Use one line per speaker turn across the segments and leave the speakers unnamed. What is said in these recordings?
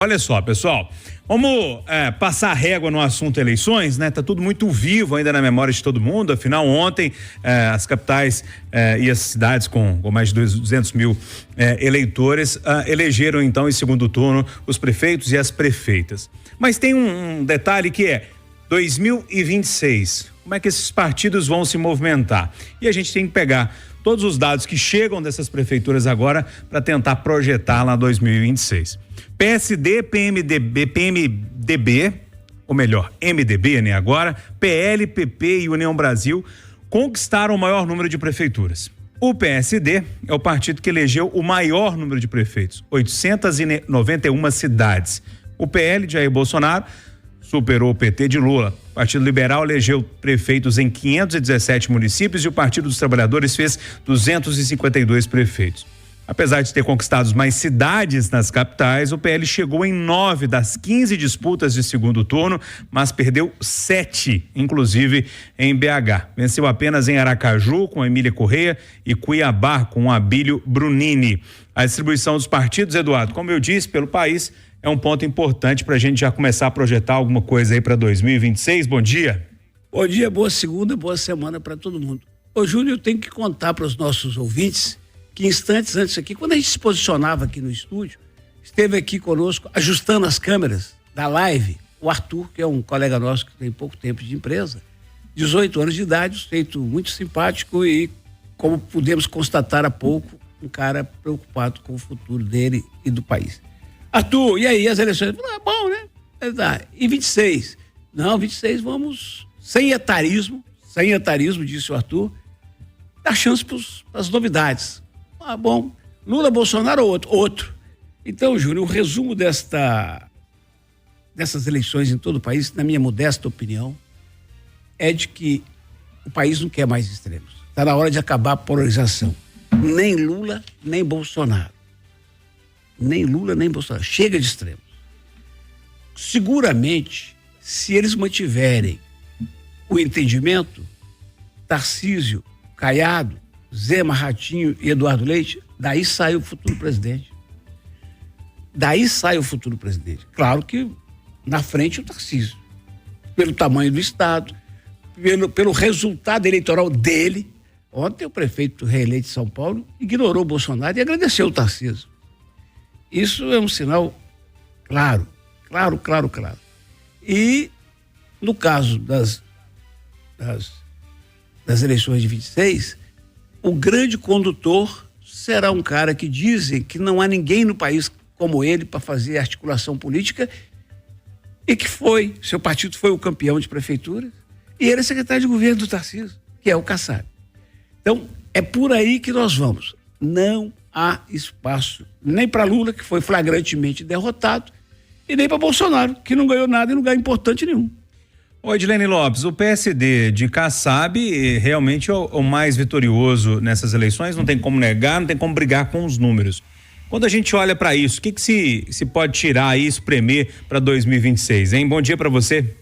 Olha só, pessoal, vamos passar a régua no assunto eleições, né? Tá tudo muito vivo ainda na memória de todo mundo, afinal ontem as capitais e as cidades com mais de 200 mil eleitores elegeram então em segundo turno os prefeitos e as prefeitas. Mas tem um detalhe que é 2026, como é que esses partidos vão se movimentar? E a gente tem que pegar todos os dados que chegam dessas prefeituras agora para tentar projetar lá 2026. PSD, PMDB, ou melhor, MDB, né, agora, PL, PP e União Brasil conquistaram o maior número de prefeituras. O PSD é o partido que elegeu o maior número de prefeitos, 891 cidades. O PL de Jair Bolsonaro superou o PT de Lula. O Partido Liberal elegeu prefeitos em 517 municípios e o Partido dos Trabalhadores fez 252 prefeitos. Apesar de ter conquistado mais cidades nas capitais, o PL chegou em 9 das 15 disputas de segundo turno, mas perdeu 7, inclusive em BH. Venceu apenas em Aracaju, com Emília Correia, e Cuiabá, com Abílio Brunini. A distribuição dos partidos, Eduardo, como eu disse, pelo país, é um ponto importante para a gente já começar a projetar alguma coisa aí para 2026. Bom dia.
Bom dia, boa segunda, boa semana para todo mundo. Ô Júnior, eu tenho que contar para os nossos ouvintes que instantes antes aqui, quando a gente se posicionava aqui no estúdio, esteve aqui conosco, ajustando as câmeras da live, o Arthur, que é um colega nosso que tem pouco tempo de empresa, 18 anos de idade, um sujeito muito simpático e, como pudemos constatar há pouco, um cara preocupado com o futuro dele e do país. Arthur, e aí as eleições? É bom, né? E 26? Não, 26 vamos sem etarismo, disse o Arthur, dar chance para as novidades. Ah, bom, Lula, Bolsonaro ou outro. Então, Júnior, o resumo dessas eleições em todo o país, na minha modesta opinião, é de que o país não quer mais extremos. Está na hora de acabar a polarização. Nem Lula, nem Bolsonaro. Nem Lula, nem Bolsonaro. Chega de extremos. Seguramente, se eles mantiverem o entendimento, Tarcísio, Caiado, Zema, Ratinho e Eduardo Leite, daí sai o futuro presidente. Claro que na frente o Tarcísio, pelo tamanho do Estado, pelo resultado eleitoral dele. Ontem o prefeito reeleito de São Paulo ignorou o Bolsonaro e agradeceu o Tarcísio. Isso é um sinal claro. E no caso das eleições de 26, o grande condutor será um cara que dizem que não há ninguém no país como ele para fazer articulação política e que seu partido foi o campeão de prefeitura e ele é secretário de governo do Tarcísio, que é o Kassab. Então, é por aí que nós vamos. Não há espaço nem para Lula, que foi flagrantemente derrotado, e nem para Bolsonaro, que não ganhou nada em lugar importante nenhum.
Oi, Edilene Lopes, o PSD de Kassab realmente é o mais vitorioso nessas eleições, não tem como negar, não tem como brigar com os números. Quando a gente olha para isso, o que se pode tirar aí, espremer para 2026, hein? Bom dia para você.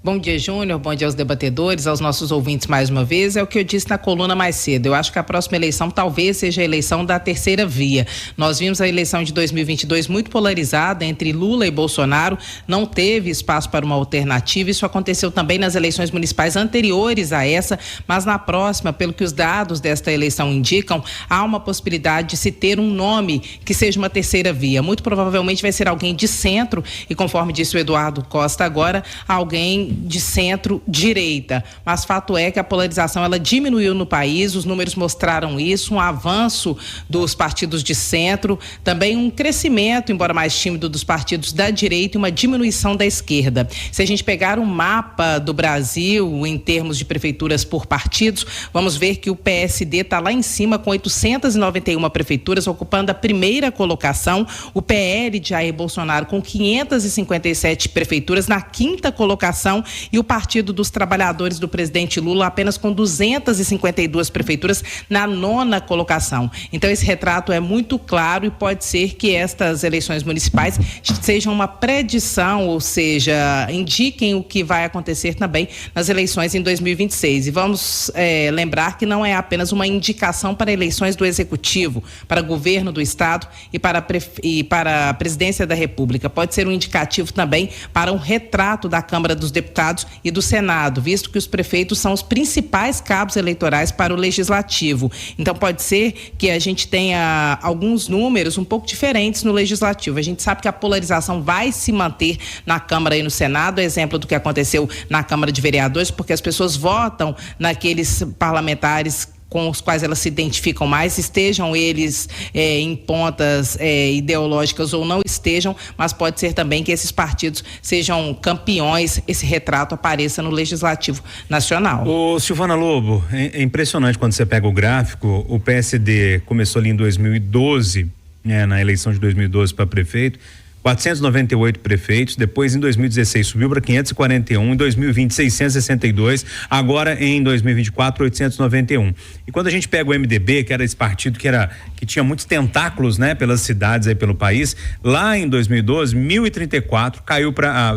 Bom dia, Júnior, bom dia aos debatedores, aos nossos ouvintes mais uma vez. É o que eu disse na coluna mais cedo. Eu acho que a próxima eleição talvez seja a eleição da terceira via. Nós vimos a eleição de 2022 muito polarizada entre Lula e Bolsonaro, não teve espaço para uma alternativa. Isso aconteceu também nas eleições municipais anteriores a essa, mas na próxima, pelo que os dados desta eleição indicam, há uma possibilidade de se ter um nome que seja uma terceira via. Muito provavelmente vai ser alguém de centro e, conforme disse o Eduardo Costa agora, alguém de centro-direita, mas fato é que a polarização ela diminuiu no país, os números mostraram isso, um avanço dos partidos de centro, também um crescimento, embora mais tímido, dos partidos da direita e uma diminuição da esquerda. Se a gente pegar um mapa do Brasil em termos de prefeituras por partidos, vamos ver que o PSD está lá em cima com 891 prefeituras, ocupando a primeira colocação, o PL de Jair Bolsonaro com 557 prefeituras na quinta colocação colocação e o Partido dos Trabalhadores do presidente Lula apenas com 252 prefeituras na 9ª colocação. Então esse retrato é muito claro e pode ser que estas eleições municipais sejam uma predição, ou seja, indiquem o que vai acontecer também nas eleições em 2026. E vamos lembrar que não é apenas uma indicação para eleições do Executivo, para governo do Estado e para a Presidência da República. Pode ser um indicativo também para um retrato da Câmara dos Deputados e do Senado, visto que os prefeitos são os principais cabos eleitorais para o Legislativo. Então pode ser que a gente tenha alguns números um pouco diferentes no Legislativo. A gente sabe que a polarização vai se manter na Câmara e no Senado, exemplo do que aconteceu na Câmara de Vereadores, porque as pessoas votam naqueles parlamentares com os quais elas se identificam mais, estejam eles em pontas ideológicas ou não estejam, mas pode ser também que esses partidos sejam campeões, esse retrato apareça no Legislativo Nacional.
Ô, Silvana Lobo, é impressionante quando você pega o gráfico. O PSD começou ali em 2012, na eleição de 2012 para prefeito, 498 prefeitos, depois em 2016 subiu para 541, em 2020 662, agora em 2024 891. E quando a gente pega o MDB, que era esse partido que tinha muitos tentáculos, né, pelas cidades aí pelo país, lá em 2012 1034,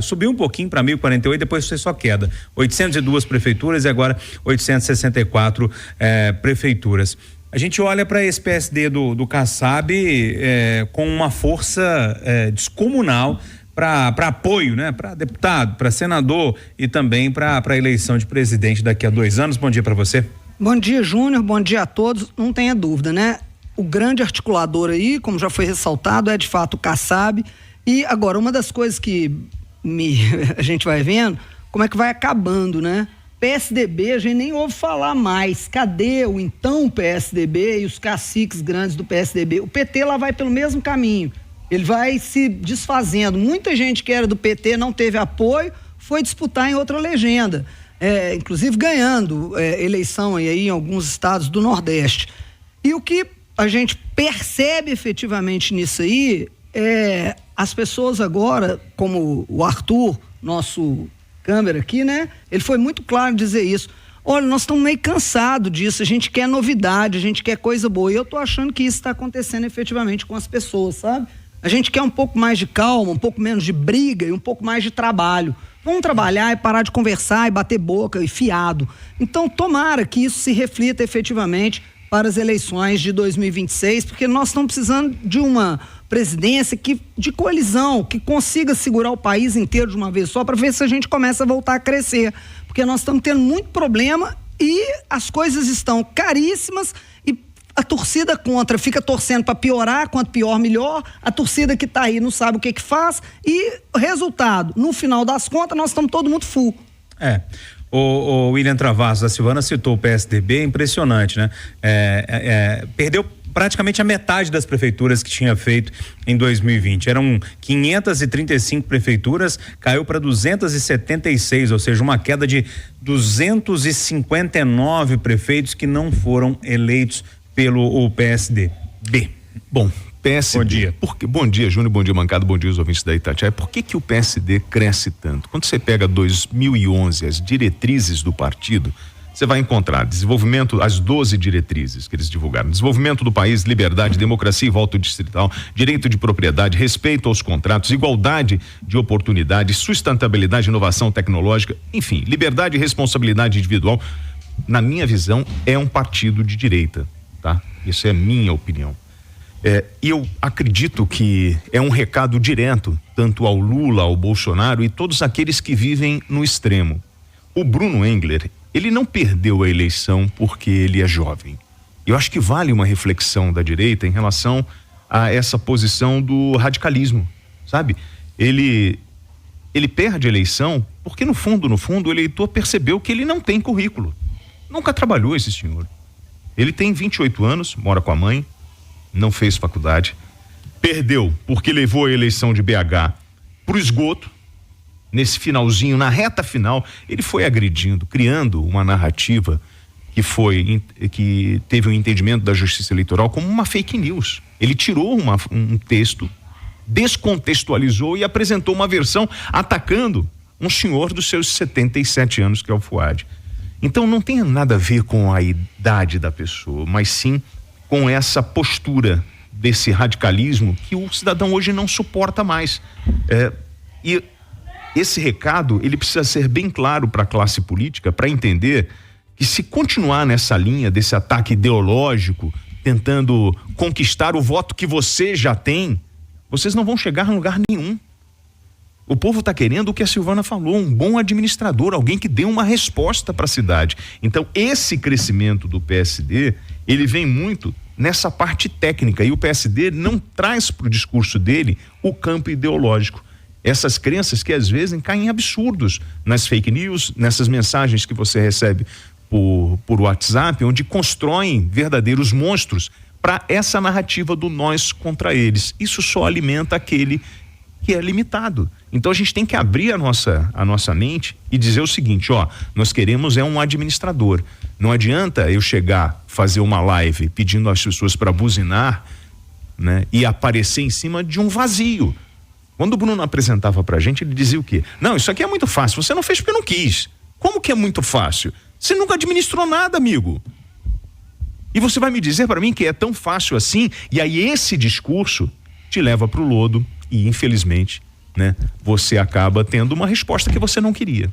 subiu um pouquinho para 1048, depois foi só queda, 802 prefeituras e agora 864 prefeituras. A gente olha para esse PSD do Kassab com uma força descomunal para apoio, né? Para deputado, para senador e também para a eleição de presidente daqui a 2 anos. Bom dia para você.
Bom dia, Júnior. Bom dia a todos. Não tenha dúvida, né? O grande articulador aí, como já foi ressaltado, é de fato o Kassab. E agora, uma das coisas que a gente vai vendo, como é que vai acabando, né? PSDB, a gente nem ouve falar mais. Cadê o então PSDB e os caciques grandes do PSDB? O PT lá vai pelo mesmo caminho. Ele vai se desfazendo. Muita gente que era do PT não teve apoio, foi disputar em outra legenda. Inclusive ganhando eleição aí em alguns estados do Nordeste. E o que a gente percebe efetivamente nisso aí as pessoas agora, como o Arthur, nosso câmera aqui, né? Ele foi muito claro em dizer isso. Olha, nós estamos meio cansados disso, a gente quer novidade, a gente quer coisa boa. E eu tô achando que isso está acontecendo efetivamente com as pessoas, sabe? A gente quer um pouco mais de calma, um pouco menos de briga e um pouco mais de trabalho. Vamos trabalhar e parar de conversar e bater boca e fiado. Então, tomara que isso se reflita efetivamente para as eleições de 2026, porque nós estamos precisando de uma presidência de coalizão, que consiga segurar o país inteiro de uma vez só, para ver se a gente começa a voltar a crescer, porque nós estamos tendo muito problema e as coisas estão caríssimas e a torcida contra fica torcendo para piorar, quanto pior melhor, a torcida que está aí não sabe o que faz e o resultado, no final das contas, nós estamos todo mundo full.
O William Travassos da Silvana citou o PSDB, impressionante, né? Perdeu praticamente a metade das prefeituras que tinha feito em 2020. Eram 535 prefeituras, caiu para 276, ou seja, uma queda de 259 prefeitos que não foram eleitos pelo PSDB.
Bom, PSD.
Bom dia.
Bom dia, Júnior, bom dia, bancada, bom dia, os ouvintes da Itatiaia. Por que o PSD cresce tanto? Quando você pega 2011, as diretrizes do partido, você vai encontrar desenvolvimento, as 12 diretrizes que eles divulgaram: desenvolvimento do país, liberdade, democracia e voto distrital, direito de propriedade, respeito aos contratos, igualdade de oportunidades, sustentabilidade, inovação tecnológica, enfim, liberdade e responsabilidade individual. Na minha visão, é um partido de direita, tá? Isso é minha opinião. E eu acredito que é um recado direto, tanto ao Lula, ao Bolsonaro e todos aqueles que vivem no extremo. O Bruno Engler, ele não perdeu a eleição porque ele é jovem. Eu acho que vale uma reflexão da direita em relação a essa posição do radicalismo, sabe? Ele perde a eleição porque no fundo, o eleitor percebeu que ele não tem currículo. Nunca trabalhou esse senhor. Ele tem 28 anos, mora com a mãe, não fez faculdade, perdeu porque levou a eleição de BH pro esgoto. Nesse finalzinho, na reta final, ele foi agredindo, criando uma narrativa que teve um entendimento da Justiça Eleitoral como uma fake news. Ele tirou um texto, descontextualizou e apresentou uma versão atacando um senhor dos seus 77 anos, que é o Fuad. Então não tem nada a ver com a idade da pessoa, mas sim com essa postura desse radicalismo que o cidadão hoje não suporta mais. E esse recado, ele precisa ser bem claro para a classe política, para entender que se continuar nessa linha desse ataque ideológico, tentando conquistar o voto que você já tem, vocês não vão chegar a lugar nenhum. O povo está querendo o que a Silvana falou, um bom administrador, alguém que dê uma resposta para a cidade. Então, esse crescimento do PSD, ele vem muito nessa parte técnica, e o PSD não traz para o discurso dele o campo ideológico. Essas crenças que às vezes caem em absurdos nas fake news, nessas mensagens que você recebe por WhatsApp, onde constroem verdadeiros monstros para essa narrativa do nós contra eles. Isso só alimenta aquele que é limitado. Então a gente tem que abrir a nossa mente e dizer o seguinte, nós queremos um administrador. Não adianta eu chegar, fazer uma live pedindo às pessoas para buzinar, né, e aparecer em cima de um vazio. Quando o Bruno apresentava pra gente, ele dizia o quê? Não, isso aqui é muito fácil, você não fez porque não quis. Como que é muito fácil? Você nunca administrou nada, amigo. E você vai me dizer para mim que é tão fácil assim? E aí esse discurso te leva pro lodo e, infelizmente, né, você acaba tendo uma resposta que você não queria.